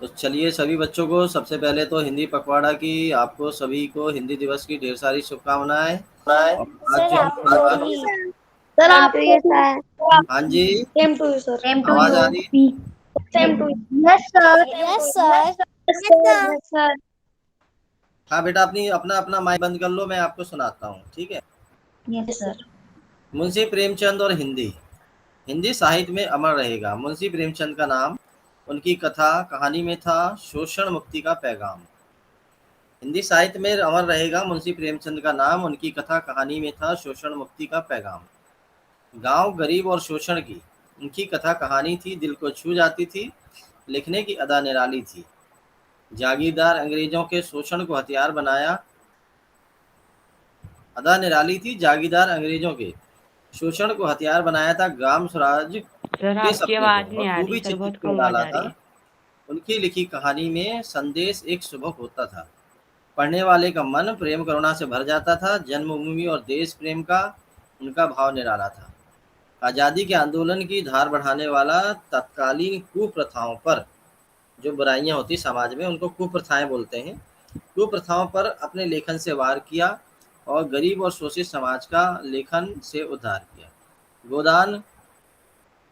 तो चलिए सभी बच्चों को सबसे पहले तो हिंदी पखवाड़ा की आपको सभी को हिंदी दिवस की ढेर सारी शुभकामनाएं। और आज सर जो हम आपको पढ़ा। भी। सर सर आपको आपको भी भी। हाँ जी, same to you sir. Same to आवाज यू। आ रही है? Same to yes sir. Yes sir. You sir. हाँ बेटा, अपनी अपना अपना माइक बंद कर लो, मैं आपको सुनाता हूँ, ठीक है। Yes sir. मुंशी प्रेमचंद और हिंदी। हिंदी साहित्य में अमर रहेगा मुंशी प्रेमचंद का नाम। उनकी कथा कहानी में था शोषण मुक्ति का पैगाम। हिंदी साहित्य में अमर रहेगा मुंशी प्रेमचंद का नाम। उनकी कथा कहानी में था शोषण मुक्ति का पैगाम। गांव गरीब और शोषण की उनकी कथा कहानी थी, दिल को छू जाती थी। लिखने की अदा निराली थी। जागीरदार अंग्रेजों के शोषण को हथियार बनाया। अदा निराली थी, जागीरदार अंग्रेजों के शोषण को हथियार बनाया था। ग्राम स्वराज सर के आपकी सपने को आवाज नहीं आ रही बखूबी सर, चित्रित बहुत कर कम आवाज डाला आ था। रही है। उनकी लिखी कहानी में संदेश एक सुबह होता था। पढ़ने वाले का मन प्रेम करुणा से भर जाता था। जन्मभूमि और देश प्रेम का उनका भाव निराला था। आज़ादी के आंदोलन की धार बढ़ाने वाला। तत्कालीन कुप्रथाओं पर, जो बुराइयां होती समाज में उनको कुप्रथाएं बोलते हैं, कुप्रथाओं पर अपने लेखन से वार किया और गरीब और शोषित समाज का लेखन से उद्धार किया। गोदान,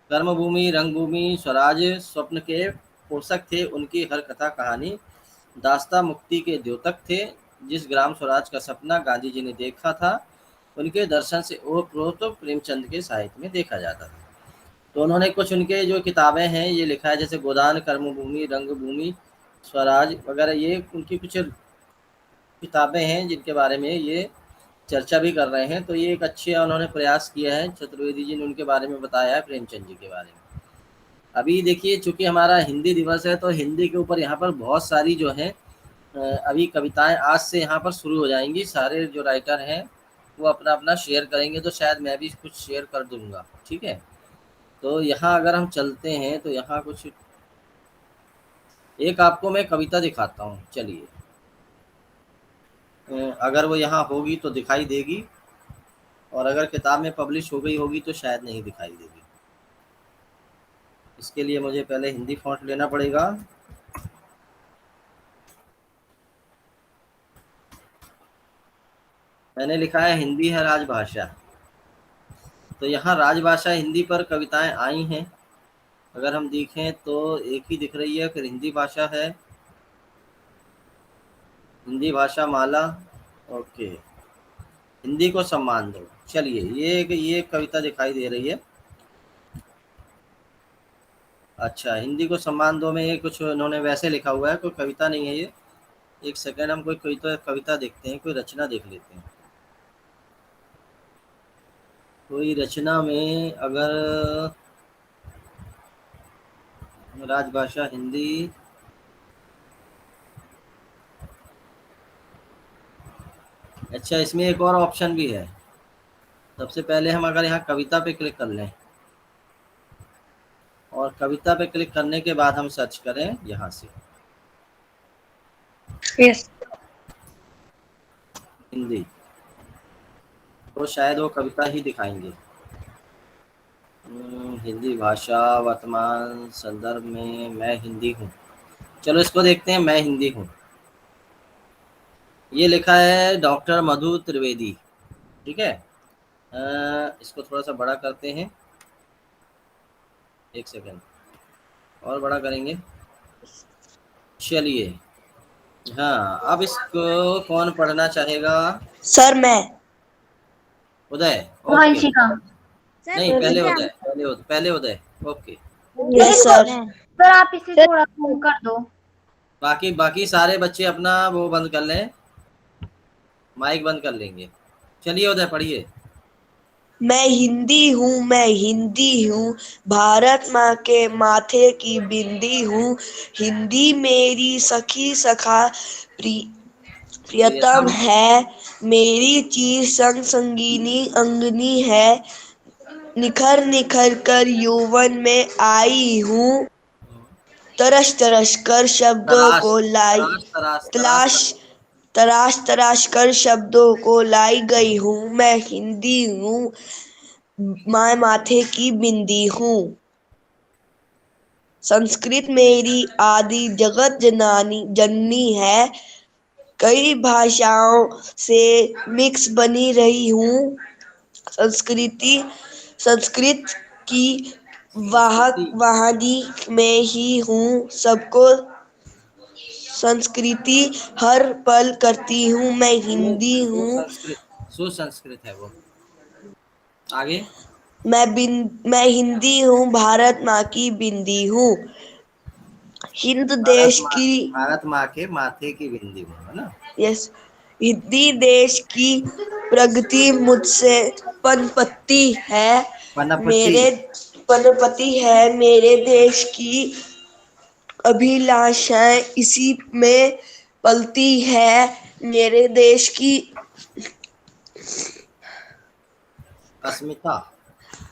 कर्मभूमि, रंगभूमि, स्वराज स्वप्न के पोषक थे। उनकी हर कथा कहानी दास्ता मुक्ति के द्योतक थे। जिस ग्राम स्वराज का सपना गांधी जी ने देखा था, उनके दर्शन से ओतप्रोत प्रेमचंद के साहित्य में देखा जाता था। तो उन्होंने कुछ उनके जो किताबें हैं ये लिखा है, जैसे गोदान, कर्मभूमि, रंगभूमि, स्वराज वगैरह, ये उनकी कुछ किताबें हैं जिनके बारे में ये चर्चा भी कर रहे हैं। तो ये एक अच्छे उन्होंने प्रयास किया है, चतुर्वेदी जी ने उनके बारे में बताया है, प्रेमचंद जी के बारे में। अभी देखिए, चूंकि हमारा हिंदी दिवस है तो हिंदी के ऊपर यहाँ पर बहुत सारी जो है अभी कविताएं आज से यहाँ पर शुरू हो जाएंगी। सारे जो राइटर हैं वो अपना अपना शेयर करेंगे, तो शायद मैं भी कुछ शेयर कर दूंगा, ठीक है। तो यहाँ अगर हम चलते हैं तो यहाँ कुछ एक आपको मैं कविता दिखाता हूँ, चलिए। अगर वो यहाँ होगी तो दिखाई देगी, और अगर किताब में पब्लिश हो गई होगी तो शायद नहीं दिखाई देगी। इसके लिए मुझे पहले हिंदी फॉन्ट लेना पड़ेगा। मैंने लिखा है हिंदी है राजभाषा। तो यहाँ राजभाषा हिंदी पर कविताएं आई हैं। अगर हम देखें तो एक ही दिख रही है, फिर हिंदी भाषा है, हिंदी भाषा माला। ओके, हिंदी को सम्मान दो। चलिए, ये कविता दिखाई दे रही है। अच्छा, हिंदी को सम्मान दो में ये कुछ उन्होंने वैसे लिखा हुआ है, कोई कविता नहीं है ये। एक सेकंड, हम कोई कविता देखते हैं, कोई रचना देख लेते हैं। कोई रचना में अगर राजभाषा हिंदी, अच्छा इसमें एक और ऑप्शन भी है। सबसे पहले हम अगर यहाँ कविता पे क्लिक कर लें, और कविता पे क्लिक करने के बाद हम सर्च करें यहाँ से यस। हिंदी, तो शायद वो कविता ही दिखाएंगे। हिंदी भाषा वर्तमान संदर्भ में मैं हिंदी हूँ। चलो इसको देखते हैं, मैं हिंदी हूँ। ये लिखा है डॉक्टर मधु त्रिवेदी, ठीक है। इसको थोड़ा सा बड़ा करते हैं, एक सेकंड और बड़ा करेंगे। चलिए, हाँ, अब इसको कौन पढ़ना चाहेगा? सर मैं। उदय, ओके। वंशिका। नहीं, पहले उदय, पहले उदय, ओके। Yes sir. सर आप इसे थोड़ा कम कर दो। बाकी बाकी सारे बच्चे अपना वो बंद कर लें, माइक बंद कर लेंगे। चलिए उदय, पढ़िए। मैं हिंदी हूँ, मैं हिंदी हूँ, भारत माँ के माथे की बिंदी हूँ। हिंदी मेरी सखी सखा प्रियतम प्रियतम। है। मेरी चीर संग संगीनी अंगनी है। निखर निखर कर यौवन में आई हूँ। तरस तरस कर शब्दों तराश को लाई तराश तराश तराश तलाश तराश तराश कर शब्दों को लाई गई हूँ। मैं हिंदी हूँ, माँ माथे की बिंदी हूँ। संस्कृत मेरी आदि जगत जननी है। कई भाषाओं से मिक्स बनी रही हूँ। संस्कृत की वाहनी में ही हूँ। सबको संस्कृति हर पल करती हूँ। मैं हिंदी वो हूँ। सुसंस्कृत है वो। आगे। मैं हिंदी हूँ। भारत माँ की बिंदी हूँ। हिंद देश की भारत माँ के माथे की बिंदी हूँ, है ना। यस, हिंदी देश की प्रगति मुझसे पनपती है। पनपति। मेरे देश की अभिलाषाएं इसी में पलती है। मेरे देश की अस्मिता।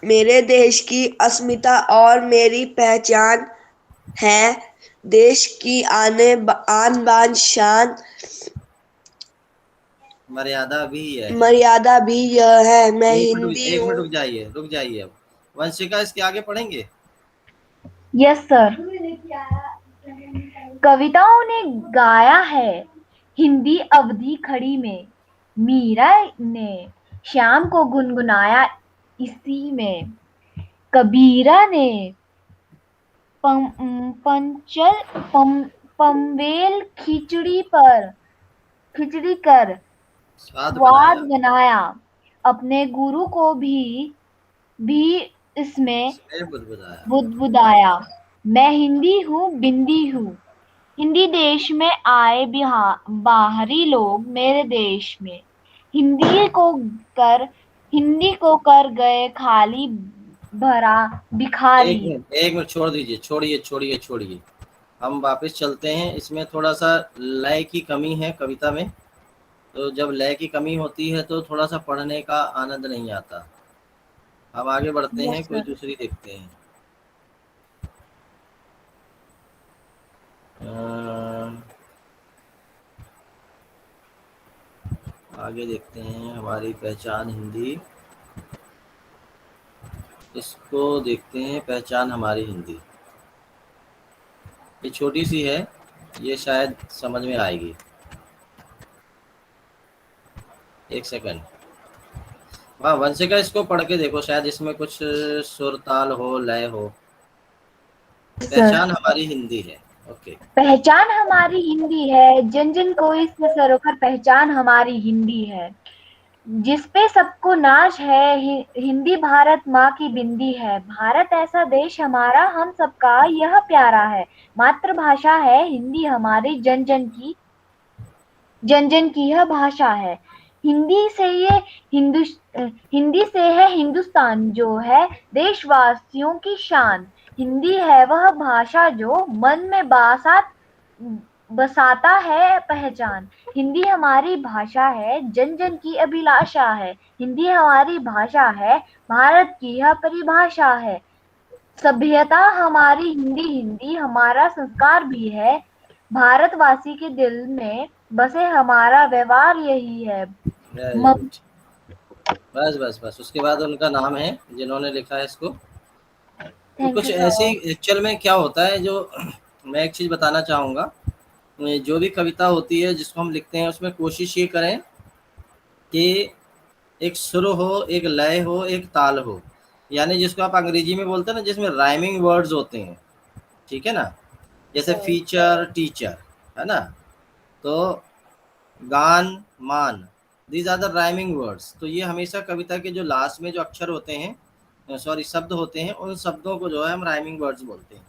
मेरे देश की अस्मिता और मेरी पहचान है। देश की आन बान शान मर्यादा भी यह है। मर्यादा भी यह है। मैं हिंदी एक हूँ। मिनट रुक जाइए अब। वंशिका, इसके आगे पढ़ेंगे। Yes sir. कविताओं ने गाया है हिंदी अवधि खड़ी में, मीरा ने श्याम को गुनगुनाया इसी में, कबीरा ने पंचल पनवेल खिचड़ी कर स्वाद स्वाद बनाया। बनाया, अपने गुरु को भी इसमें इसमें बुदबुदाया। बुदबुदाया। मैं हिंदी हूँ, बिंदी हूँ। हिंदी देश में आए बाहरी लोग मेरे देश में, हिंदी को कर गए खाली भरा भिखारी। एक मिनट छोड़ दीजिए, छोड़िए। हम वापस चलते हैं। इसमें थोड़ा सा लय की कमी है कविता में, तो जब लय की कमी होती है तो थोड़ा सा पढ़ने का आनंद नहीं आता। हम आगे बढ़ते हैं, यस कोई सर। दूसरी देखते हैं। अ, आगे देखते हैं, हमारी पहचान हिंदी। इसको देखते हैं, पहचान हमारी हिंदी। ये छोटी सी है, ये शायद समझ में आएगी। एक सेकंड। हाँ वंशिका, इसको पढ़ के देखो, शायद इसमें कुछ सुर ताल हो, लय हो। सर, पहचान हमारी हिंदी है। ओके। पहचान हमारी हिंदी है, जन जन को इसमें सरोकर पहचान हमारी हिंदी है, जिसपे सबको नाज है। हिंदी भारत माँ की बिंदी है। भारत ऐसा देश हमारा, हम सबका यह प्यारा है। मातृभाषा है हिंदी हमारी, जन जन की यह भाषा है। हिंदू हिंदी से है हिंदुस्तान जो है देशवासियों की शान। हिंदी है वह भाषा जो मन में बसाता है पहचान। हिंदी हमारी भाषा है, जन जन की अभिलाषा है। हिंदी हमारी भाषा है, भारत की यह परिभाषा है। सभ्यता हमारी हिंदी, हिंदी हमारा संस्कार भी है। भारतवासी के दिल में बसे हमारा व्यवहार यही है। Very good. बस उसके बाद उनका नाम है जिन्होंने लिखा है इसको। तो थैंक कुछ यू ऐसे सर। एक्चुअल में क्या होता है, जो मैं एक चीज़ बताना चाहूँगा। जो भी कविता होती है जिसको हम लिखते हैं, उसमें कोशिश ये करें कि एक सुर हो, एक लय हो, एक ताल हो। यानी जिसको आप अंग्रेजी में बोलते हैं ना, जिसमें राइमिंग वर्ड्स होते हैं, ठीक है ना। जैसे फीचर, टीचर, है ना। तो गान, मान, these are the rhyming words. तो ये हमेशा कविता के जो लास्ट में जो अक्षर होते हैं, सॉरी शब्द होते हैं, उन शब्दों को जो है हम राइमिंग वर्ड्स बोलते हैं।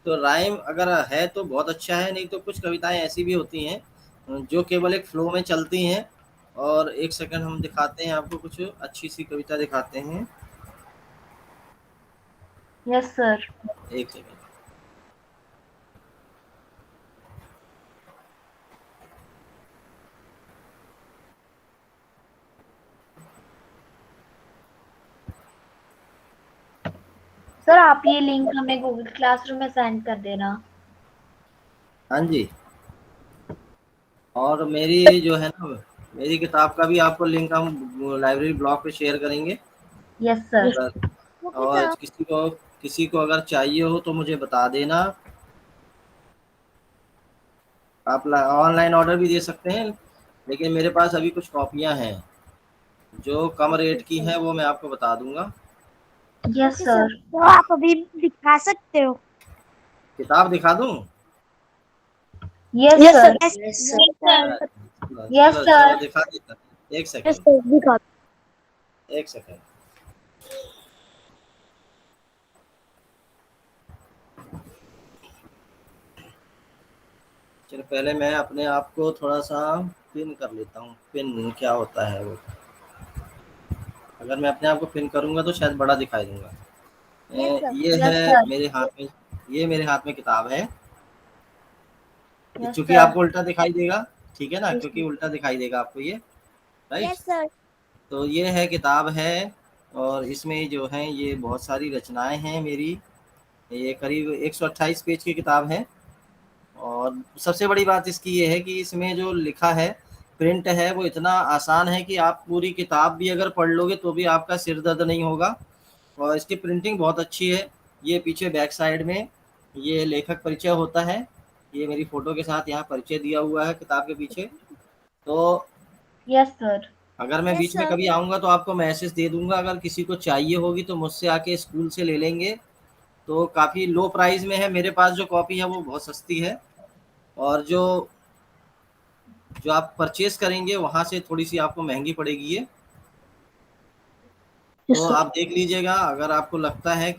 तो राइम अगर है तो बहुत अच्छा है, नहीं तो कुछ कविताएं ऐसी भी होती हैं जो केवल एक फ्लो में चलती हैं। और एक सेकंड हम दिखाते हैं आपको, कुछ अच्छी सी कविता दिखाते हैं। Yes sir. एक सेकंड। सर आप ये लिंक हमें गूगल क्लासरूम में सेंड कर देना। हाँ जी। और मेरी जो है ना, मेरी किताब का भी आपको लिंक हम लाइब्रेरी ब्लॉग पे शेयर करेंगे। Yes sir. अगर और किसी को अगर चाहिए हो तो मुझे बता देना। आप ऑनलाइन ऑर्डर भी दे सकते हैं, लेकिन मेरे पास अभी कुछ कॉपियाँ हैं जो कम रेट की हैं, वो मैं आपको बता दूंगा। Yes okay sir. सर, तो आप अभी दिखा सकते हो? किताब दिखा दूं? Yes yes sir. Sir, yes sir, चलो यस चलो चलो सर। दिखा देता। एक यस सेकंड, सर, दिखा। एक सेकंड। चलो पहले मैं अपने आप को थोड़ा सा पिन कर लेता हूँ। पिन क्या होता है वो? अगर मैं अपने आप को पिन करूंगा तो शायद बड़ा दिखाई दूंगा। यस सर, ये यस है सर। मेरे हाथ में, ये मेरे हाथ में किताब है। यस चूंकि सर। आपको उल्टा दिखाई देगा, ठीक है ना, क्योंकि उल्टा दिखाई देगा आपको ये, राइट। यस सर, तो ये है किताब है, और इसमें जो है ये बहुत सारी रचनाएं हैं मेरी। ये करीब 128 पेज की किताब है। और सबसे बड़ी बात इसकी ये है कि इसमें जो लिखा है, प्रिंट है, वो इतना आसान है कि आप पूरी किताब भी अगर पढ़ लोगे तो भी आपका सिर दर्द नहीं होगा। और इसकी प्रिंटिंग बहुत अच्छी है। ये पीछे बैक साइड में ये लेखक परिचय होता है। ये मेरी फ़ोटो के साथ यहाँ परिचय दिया हुआ है किताब के पीछे। तो यस सर। अगर मैं यस बीच में सर, कभी आऊँगा तो आपको मैसेज दे दूँगा, अगर किसी को चाहिए होगी तो मुझसे आके स्कूल से ले लेंगे। तो काफ़ी लो प्राइस में है, मेरे पास जो कॉपी है वो बहुत सस्ती है। और जो जो आप परचेज़ करेंगे वहाँ से थोड़ी-सी आपको महँगी पड़ेगी ये। यस तो सर। आप देख लीजिएगा, अगर आपको लगता है कि